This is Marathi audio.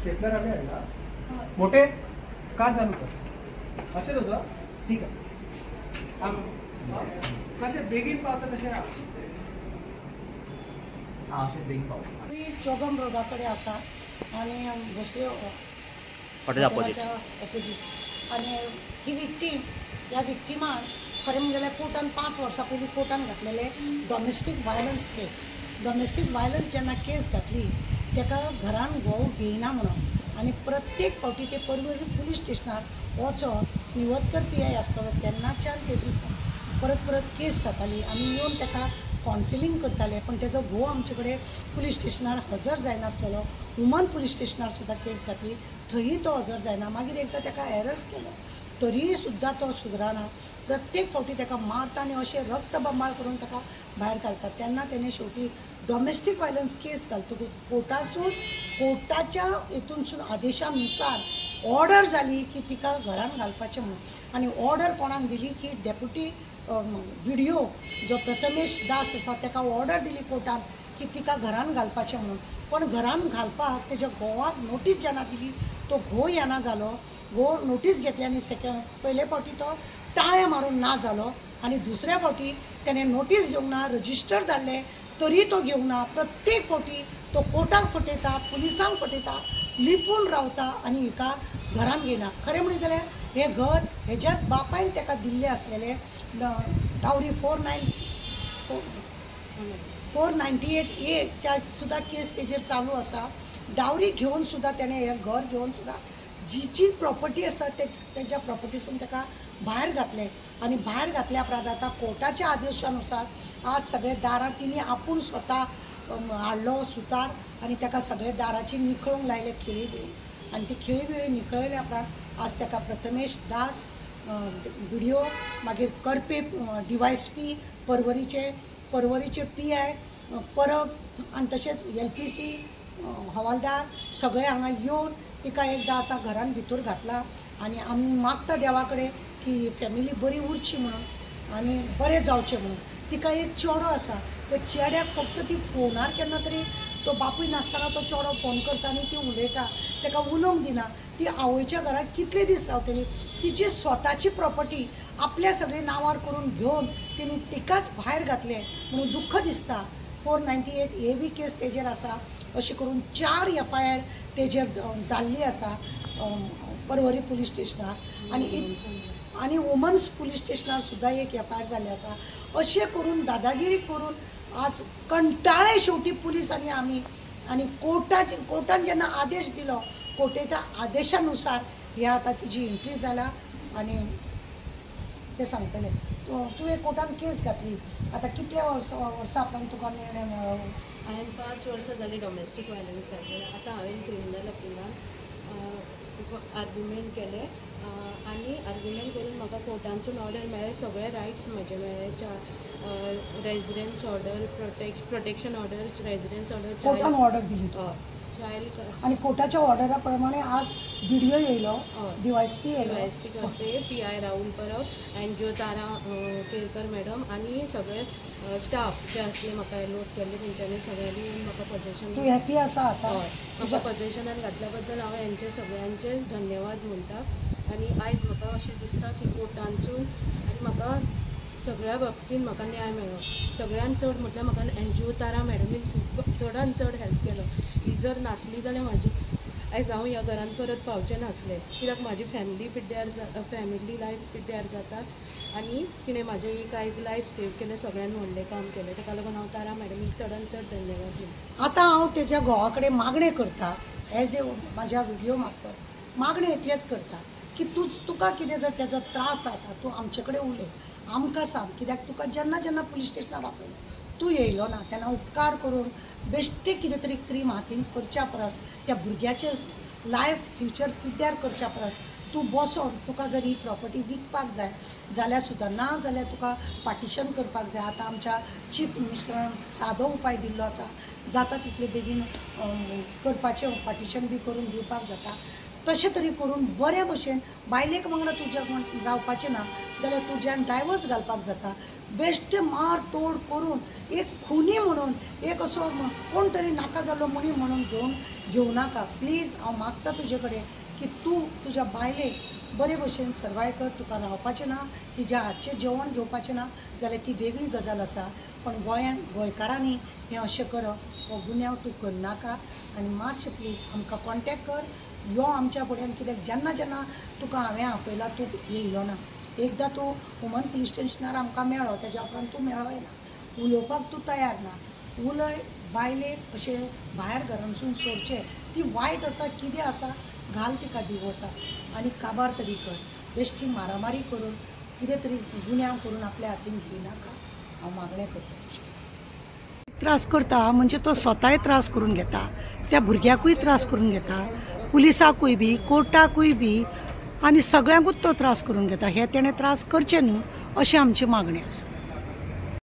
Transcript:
स्टेटनर आले आहे ना मोठे का चालू कर असेल होतं ठीक आहे कसे बेगीन पावता तसे असे बेगीन पावता मी जोगम रोडाकडे असा आणि भोसले हॉटेलच्या ऑपोजिट आणि ही विक्टीम ह्या विक्टिमान खरें म्हणल्यार कोर्टान 5 वर्सां पयलीं कोर्टान घातलेले डॉमेस्टीक वायलन्स केस डॉमेस्टीक वायलन्स जेन्ना केस घातली ताका घरान घोव घेयना म्हणून आनी प्रत्येक फावटी ते पर्वरी पुलीस स्टेशनार वचोन निवत्तर PI आसतलो तेन्नाच्यान तेजी परत केस जाताली आमी येवन ताका कावन्सिलींग करताले पण तेजो घोव आमचे कडेन पुलीस स्टेशनार हजर जायनासलेलो वुमन पुलीस स्टेशनार सुद्दां केस घातली थंयी तो हजर जायना मागीर एकदां ताका अरेस्ट केलो तरी सुद्दां तो सुदराना प्रत्येक फावटी ताका मारता आनी अशें रक्तबंबाळ करून ताका भायर काडटा तेन्ना तेणें शेवटी डॉमेस्टीक वायलन्स केस घालतकूच कोर्टाच्या हितूनसून आदेशानुसार ऑर्डर जाली की तिका घरान घालपाचें म्हणून आनी ऑर्डर कोणाक दिली की डेप्युटी व्हिडिओ जो प्रथमेश दास आसा ताका ऑर्डर दिली कोर्टान की तिका घरान घालपाचें म्हणून पण घरान घालपाक तेज्या घोवाक नोटीस जेन्ना दिली तो घोव येना जालो घोव नोटीस घेतली आनी पयले फावटी तो टाळे मारून ना जालो आनी दुसऱ्या फावटी तेणें नोटीस घेवंक ना रजिस्टर धाडले तरी तो घेवंक ना प्रत्येक फावटी तो कोर्टाक फटयता पुलिसांक फटयता लिपून रावता आनी हिका घरान घेयना खरें म्हणलें जाल्यार हें घर हेज्या बापायन ताका दिल्लें आसलेलें डावरी 498A च्या सुद्दां केस तेजेर चालू आसा डावरी घेवन सुद्दां तेणें हें घर घेवन सुद्दां जी प्रॉपर्टी आसा तेज्या प्रॉपर्टीसून ताका भायर घातलें आनी भायर घातल्या उपरांत आतां कोर्टाच्या आदेशानुसार आज सगळे दारां तिणी आपूण स्वता हाडलो सुतार आनी ताका सगळे दाराची निखळूंक लायले खिळी बिळी आनी ती खिळी बिळी निखळल्या उपरांत आज ताका प्रथमेश दास व्हिडिओ मागीर करपे DYSP पर्वरीचे PI परब आनी तशेंच LPC हवालदार सगळे हांगा येवन तिका एकदां आतां घरान भितर घातला आनी आमी मागता देवा कडेन की फॅमिली बरी उरची म्हणून आनी बरें जावचें म्हणून तिका एक चेडो आसा त्या चेड्याक फक्त ती फोनार केन्ना तरी तो बापूय नासतना तो चेडो फोन करता आनी ती उलयता ताका उलोवंक दिना ती आवयच्या घराक कितले दीस रावतली तिची स्वताची प्रॉपर्टी आपल्या सगळे नांवार करून घेवन तिणी तिकाच भायर घातले म्हणून दुख्ख दिसता 498A बी केस तेजेर आसा अशें करून 4 FIR तेजेर जाल्ली आसा पर्वरी पुलीस स्टेशनार आनी वुमन्स पुलीस स्टेशनार सुद्दां एक FIR जाल्ली आसा अशें करून दादागिरी करून आज कंटाळे शेवटी पुलीस आनी आमी आनी कोर्टान जेन्ना आदेश दिलो कोर्टेच्या आदेशानुसार हे आतां तिची एंट्री जाला आनी ते सांगतले तुवें कोर्टान केस घातली आतां कितल्या वर्सां उपरांत तुका निर्णय मेळ्ळो हांवें 5 वर्सां जाली डॉमेस्टीक वायलन्स घातलें आतां हांवें क्रिमिनल अपिलान आर्ग्युमेंट केले आनी आर्ग्युमेंट करून म्हाका कोर्टांसून ऑर्डर मेळ्ळे सगळे रायट्स म्हजे मेळ्ळे residence order protection order residence order कोर्टान ऑर्डर दिली चायल्ड आणि कोर्टाच्या ऑर्डरा प्रमाणे आज व्हिडिओ येयलो DYSP करते PI राहुल परब NGO तारा केरकर मॅडम आनी सगळे स्टाफ जे आसले म्हाका एलोट केल्ले तेंच्यांनी सगळ्यांनी म्हाका पोजेशन तूं हॅपी आसा आतां म्हाका पोजेशनान घातल्या बद्दल हांव हेंचे सगळ्यांचे धन्यवाद म्हणटा आनी आयज म्हाका अशें दिसता की कोर्टांसून आनी म्हाका सगळ्या बाबतींत म्हाका न्याय मेळ्ळो सगळ्यान चड म्हटल्यार म्हाका NGO तारा मॅडमीन चडान चड हेल्प केलो ही जर नासली जाल्यार म्हाजी आयज हांव ह्या घरान परत पावचें नासलें कित्याक म्हाजी फॅमिली लायफ पिड्ड्यार जाता आनी तिणें म्हाजें एक आयज लायफ सेव केलें सगळ्यान व्हडलें काम केलें ताका लागून हांव तारा मॅडमीक चडान चड धन्यवाद दिता आतां हांव तेज्या घोवा कडेन मागणें करता एज ए म्हाज्या व्हिडिओ मार्फत मागणें इतलेंच करता की तुका कितें जर तेजो त्रास जाता तूं आमचे कडेन उलय आमकां सांग कित्याक तुका जेन्ना पुलीस स्टेशनार आपयलो तूं येयलो ना तेन्ना उपकार करून बेश्टे कितें तरी क्रीम हातीन करच्या परस त्या भुरग्याचें लायफ फ्युचर पिड्ड्यार करच्या परस तूं बसोन तुका जर ही प्रॉपर्टी विकपाक जाय जाल्यार सुद्दां ना जाल्यार तुका पार्टिशन करपाक जाय आतां आमच्या चीफ मिनिस्टरान सादो उपाय दिल्लो आसा जाता तितले बेगीन करपाचें पार्टिशन बी करून दिवपाक जाता तशें तरी करून बरे भशेन बायलेक वांगडा तुज्या रावपाचें ना जाल्यार तुज्यान डायवर्स घालपाक जाता. बेश्टे मार तोड करून एक खुनी म्हणून एक असो कोण तरी नाका जाल्लो मणी म्हणून घेवं नाका. प्लीज हांव मागता तुजे कडेन की तूं तुज्या बायलेक बरे भशेन सर्वाय कर. तुका रावपाचें ना, तिच्या हातचें जेवण घेवपाचें ना जाल्यार ती वेगळी गजाल आसा. पण गोंयकारांनी हें अशें करप हो गुन्यांव तूं करनाका. आनी मातशें प्लीज आमकां कॉन्टेक्ट कर, यो आमच्या फुड्यान. कित्याक जेन्ना तुका हांवें आपयलां तूं येयलो ना. एकदां तूं वुमन पुलीस स्टेशनार आमकां मेळ्ळो, तेज्या उपरांत तूं मेळ्ळोय ना. उलोवपाक तूं तयार ना. उलय बायलेक अशें भायर घरांतसून सोडचें ती वायट आसा. कितें आसा घाल तिका डिवोर्साक आनी काबार तरी कर. बेश्टी मारामारी करून कितें तरी गुन्यांव करून आपल्या हातीन घेयनाका. हांव मागणें करता. त्रास करता म्हणजे तो स्वताय त्रास करून घेता, त्या भुरग्याकूय त्रास करून घेता, पुलिसाकूय बी, कोर्टाकूय बी आनी सगळ्यांकूच तो त्रास करून घेता. हे तेणें त्रास करचे न्हू अशी आमची मागणी आसा.